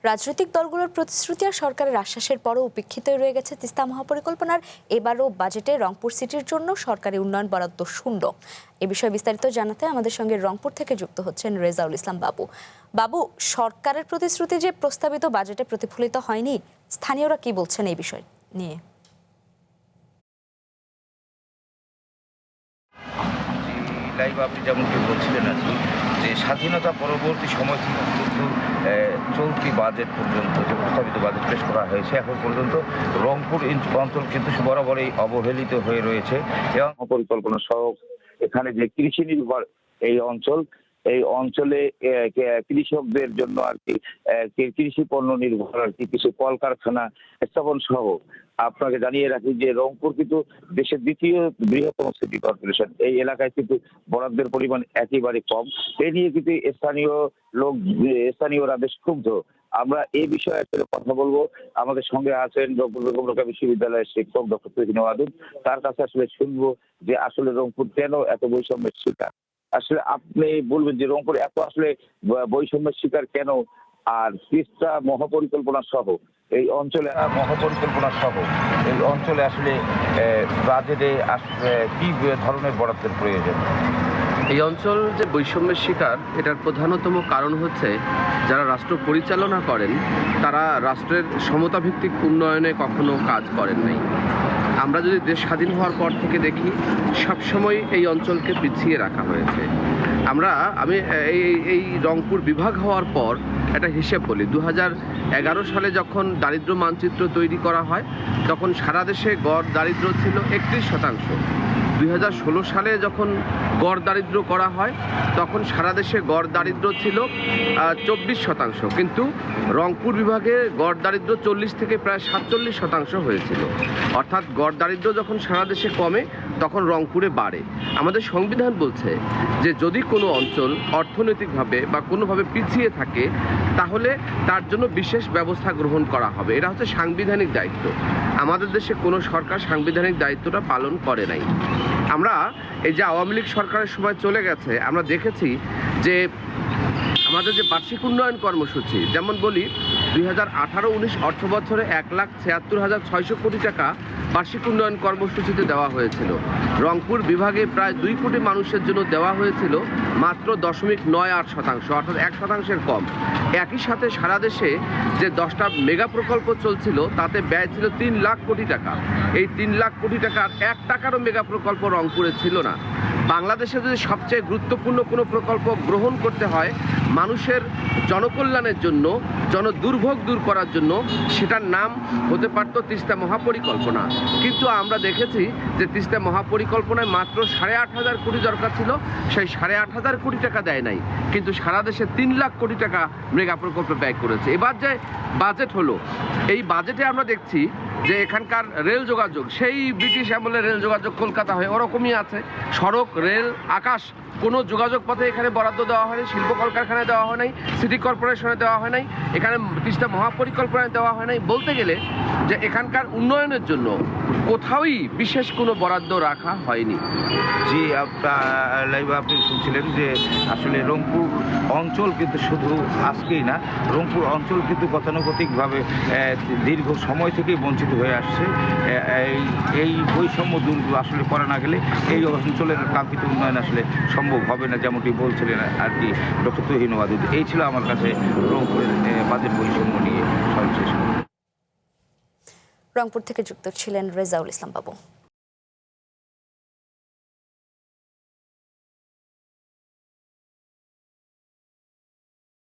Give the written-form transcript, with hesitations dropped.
রাজনৈতিক দলগুলোর প্রতিশ্রুতি আর সরকারের আশ্বাসের পরও উপেক্ষিতই রয়ে গেছে তিস্তা মহাপরিকল্পনার এবারও বাজেটে রংপুর সিটির জন্য সরকারি উন্নয়ন বরাদ্দ শূন্য। এ বিষয়ে বিস্তারিত জানাতে আমাদের সঙ্গে রংপুর থেকে যুক্ত হচ্ছেন রেজাউল ইসলাম বাবু। বাবু, সরকারের প্রতিশ্রুতি যে প্রস্তাবিত বাজেটে প্রতিফলিত হয়নি, স্থানীয়রা কি বলছেন এই বিষয় নিয়ে? আপনি যেমনটি বলছিলেন আর কি, যে স্বাধীনতা পরবর্তী সময় থেকে কিন্তু চলতি বাজেট পর্যন্ত যে প্রস্তাবিত বাজেট পেশ করা হয়েছে এখন পর্যন্ত রংপুর অঞ্চল কিন্তু বরাবরই অবহেলিত হয়ে রয়েছে এবং পরিকল্পনা সহ এখানে যে কৃষি নির্ভর এই অঞ্চলে কৃষকদের জন্য আর কি কৃষি পণ্য নির্ভর আর কি কিছু কলকারখানা স্থাপন সহ আপনাকে জানিয়ে রাখি যে রংপুর কিন্তু দেশের দ্বিতীয় বৃহত্তম সিটি কর্পোরেশন। এই এলাকায় কিন্তু বরাদ্দের পরিমাণ একেবারে কম। এ নিয়ে কিন্তু স্থানীয়রা বেশ ক্ষুব্ধ। আমরা এই বিষয়ে আসলে কথা বলবো। আমাদের সঙ্গে আছেন রংপুর বেগম রোকেয়া বিশ্ববিদ্যালয়ের শিক্ষক ডক্টর তুহিন ওয়াদুদ। তার কাছে আসলে শুনবো যে আসলে রংপুর কেন এত বৈষম্যের শিকার। আসলে আপনি বলবেন যে রংপুর এত আসলে বৈষম্যের শিকার কেন, আর তিস্তা মহাপরিকল্পনা সহ এই অঞ্চলে আসলে বাজেটে কি ধরনের বরাদ্দের প্রয়োজন? এই অঞ্চল যে বৈষম্যের শিকার, এটার প্রধানতম কারণ হচ্ছে যারা রাষ্ট্র পরিচালনা করেন তারা রাষ্ট্রের সমতাভিত্তিক উন্নয়নে কখনো কাজ করেন নাই। আমরা যদি দেশ স্বাধীন হওয়ার পর থেকে দেখি, সবসময় এই অঞ্চলকে পিছিয়ে রাখা হয়েছে। আমি এই রংপুর বিভাগ হওয়ার পর একটা হিসেব বলি। 2011 সালে যখন দারিদ্র মানচিত্র তৈরি করা হয় তখন সারা দেশে গড় দারিদ্র ছিল 31%। 2016 সালে যখন গড় দারিদ্র করা হয় তখন সারা দেশে গড় দারিদ্র ছিল 24%, কিন্তু রংপুর বিভাগে গড় দারিদ্র 40 থেকে প্রায় 47% হয়েছিল। অর্থাৎ গড় দারিদ্র যখন সারা দেশে কমে তখন রংপুরে বাড়ে। আমাদের সংবিধান বলছে যে যদি কোনো অঞ্চল অর্থনৈতিকভাবে বা কোনোভাবে পিছিয়ে থাকে তাহলে তার জন্য বিশেষ ব্যবস্থা গ্রহণ করা হবে। এটা হচ্ছে সাংবিধানিক দায়িত্ব। আমাদের দেশে কোনো সরকার সাংবিধানিক দায়িত্বটা পালন করে নাই। আমরা এই যে আওয়ামী লীগ সরকারের সময় চলে গেছে, আমরা দেখেছি যে আমাদের যে বার্ষিক উন্নয়ন কর্মসূচি, যেমন বলি 2018-19 অর্থ বছরে 1,76,600 কোটি টাকা বার্ষিক উন্নয়ন কর্মসূচিতে দেওয়া হয়েছিল। রংপুর বিভাগে প্রায় 2 কোটি মানুষের জন্য দেওয়া হয়েছিল মাত্র 0.98%, অর্থাৎ 1%-এর কম। একই সাথে সারা দেশে যে 10টা মেগা প্রকল্প চলছিল তাতে ব্যয় ছিল 3 লাখ কোটি টাকা। এই 3 লাখ কোটি টাকার 1 টাকারও মেগা প্রকল্প রংপুরে ছিল না। বাংলাদেশে যদি সবচেয়ে গুরুত্বপূর্ণ কোনো প্রকল্প গ্রহণ করতে হয় মানুষের জনকল্যাণের জন্য, জনদুর্ভোগ দূর করার জন্য, সেটার নাম হতে পারত তিস্তা মহাপরিকল্পনা। কিন্তু আমরা দেখেছি যে তিস্তা মহাপরিকল্পনায় মাত্র 8,500 কোটি দরকার ছিল, সেই 8,500 কোটি টাকা দেয় নাই, কিন্তু সারা দেশে 3 লাখ কোটি টাকা মেগা প্রকল্পে ব্যয় করেছে। এবার যে বাজেট হলো, এই বাজেটে আমরা দেখছি যে এখানকার রেল যোগাযোগ সেই ব্রিটিশ আমলের রেল যোগাযোগ কলকাতা হয়ে ওরকমই আছে। সড়ক, রেল, আকাশ, কোনো যোগাযোগ পথে এখানে বরাদ্দ দেওয়া হয়নি। শিল্প কলকারখানায় দেওয়া হয় নাই, সিটি কর্পোরেশনে দেওয়া হয় নাই, এখানে তিস্তা মহাপরিকল্পনায় দেওয়া হয় নাই। বলতে গেলে যে এখানকার উন্নয়নের জন্য কোথাওই বিশেষ কোনো বরাদ্দ রাখা হয়নি। জি, আপনি শুনছিলেন যে আসলে রংপুর অঞ্চল কিন্তু শুধু আজকেই না, রংপুর অঞ্চল কিন্তু গতানুগতিকভাবে দীর্ঘ সময় থেকেই বঞ্চিত হয়ে আসছে। এই বৈষম্য দূর আসলে করা না গেলে এই অঞ্চলের কাঙ্ক্ষিত উন্নয়ন আসলে সম্ভব হবে না, যেমনটি বলছিলেন আর কি ডক্টর তুহিন ওয়াদুদ। এই ছিল আমার কাছে রংপুরের বাজেট বৈষম্য নিয়ে সর্বশেষ। রংপুর থেকে যুক্ত ছিলেন রেজাউল ইসলাম বাবু।